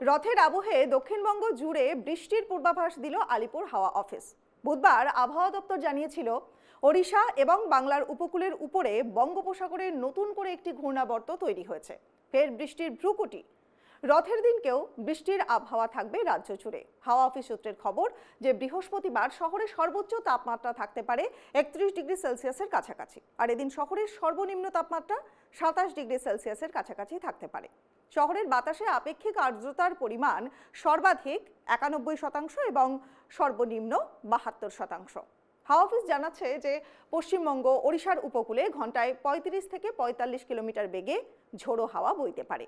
রথের আবহে দক্ষিণবঙ্গ জুড়ে বৃষ্টির পূর্বাভাস দিল আলিপুর হাওয়া অফিস। বুধবার আবহাওয়া দপ্তর জানিয়েছিল, ওড়িশা এবং বাংলার উপকূলের উপরে বঙ্গোপসাগরে নতুন করে একটি ঘূর্ণাবর্ত তৈরি হয়েছে। ফের বৃষ্টির ভ্রুকুটি। রথের দিনকেও বৃষ্টির আবহাওয়া থাকবে রাজ্য জুড়ে। হাওয়া অফিস সূত্রের খবর যে বৃহস্পতিবার শহরের সর্বোচ্চ তাপমাত্রা থাকতে পারে 31 ডিগ্রি সেলসিয়াসের কাছাকাছি, আর এদিন শহরের সর্বনিম্ন তাপমাত্রা 27 ডিগ্রি সেলসিয়াসের কাছাকাছি থাকতে পারে। শহরের বাতাসে আপেক্ষিক আর্দ্রতার পরিমাণ সর্বাধিক 91% এবং সর্বনিম্ন 72%। হাওয়া অফিস জানাচ্ছে যে পশ্চিমবঙ্গ ওড়িশার উপকূলে ঘন্টায় 35 থেকে 45 কিলোমিটার বেগে ঝোড়ো হাওয়া বইতে পারে।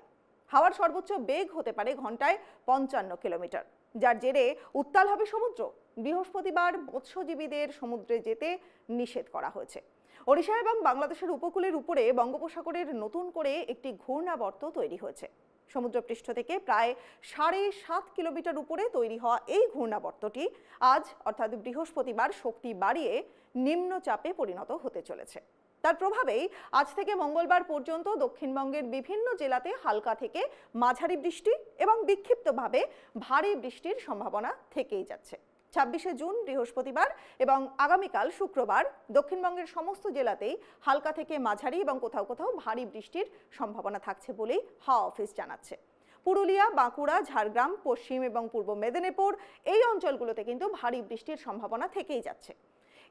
হাওয়ার সর্বোচ্চ বেগ হতে পারে ঘন্টায় 55 কিলোমিটার, যার জেরে উত্তাল হবে সমুদ্র। বৃহস্পতিবার মৎস্যজীবীদের সমুদ্রে যেতে নিষেধ করা হয়েছে। ওড়িশা এবং বাংলাদেশের উপকূলের উপরে বঙ্গোপসাগরের নতুন করে একটি ঘূর্ণাবর্ত তৈরি হয়েছে। সমুদ্রপৃষ্ঠ থেকে প্রায় 7.5 কিলোমিটার উপরে তৈরি হওয়া এই ঘূর্ণাবর্তটি আজ অর্থাৎ বৃহস্পতিবার শক্তি বাড়িয়ে নিম্নচাপে পরিণত হতে চলেছে। তার প্রভাবেই আজ থেকে মঙ্গলবার পর্যন্ত দক্ষিণবঙ্গের বিভিন্ন জেলাতে হালকা থেকে মাঝারি বৃষ্টি এবং বিক্ষিপ্তভাবে ভারী বৃষ্টির সম্ভাবনা থেকেই যাচ্ছে। 26শে জুন বৃহস্পতিবার এবং আগামীকাল শুক্রবার দক্ষিণবঙ্গের সমস্ত জেলাতেই হালকা থেকে মাঝারি এবং কোথাও কোথাও ভারী বৃষ্টির সম্ভাবনা থাকছে বলেই হাওয়া অফিস জানাচ্ছে। পুরুলিয়া, বাঁকুড়া, ঝাড়গ্রাম, পশ্চিম এবং পূর্ব মেদিনীপুর এই অঞ্চলগুলোতে কিন্তু ভারী বৃষ্টির সম্ভাবনা থেকেই যাচ্ছে।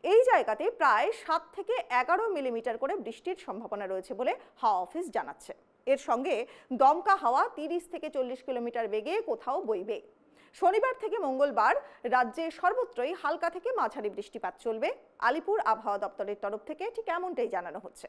এই জায়গাতে প্রায় 7 থেকে 11 মিলিমিটার করে বৃষ্টির সম্ভাবনা রয়েছে বলে হাওয়া অফিস জানাচ্ছে। এর সঙ্গে দমকা হাওয়া 30 থেকে 40 কিলোমিটার বেগে কোথাও বইবে। শনিবার থেকে মঙ্গলবার রাজ্যে সর্বত্রই হালকা থেকে মাঝারি বৃষ্টিপাত চলবে। আলিপুর আবহাওয়া দপ্তরের তরফ থেকে ঠিক এমনটাই জানানো হচ্ছে।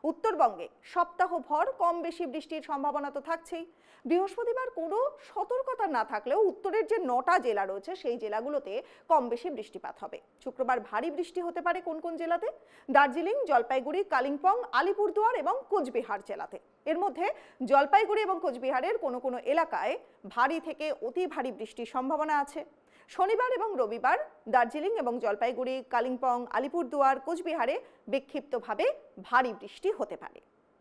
উত্তরবঙ্গে সপ্তাহভর কম বেশি বৃষ্টির সম্ভাবনা তো থাকছেই। বৃহস্পতিবার কোনো সতর্কতা না থাকলেও উত্তরের যে 9টা জেলা রয়েছে সেই জেলাগুলোতে কম বেশি বৃষ্টিপাত হবে। শুক্রবার ভারী বৃষ্টি হতে পারে কোন কোন জেলাতে? দার্জিলিং, জলপাইগুড়ি, কালিম্পং, আলিপুরদুয়ার এবং কোচবিহার জেলাতে। এর মধ্যে জলপাইগুড়ি এবং কোচবিহারের কোনো কোনো এলাকায় ভারী থেকে অতি ভারী বৃষ্টির সম্ভাবনা আছে। শনিবার এবং রবিবার দার্জিলিং এবং জলপাইগুড়ি, কালিম্পং, আলিপুরদুয়ার, কোচবিহারে বিক্ষিপ্তভাবে ভারী বৃষ্টি হতে পারে।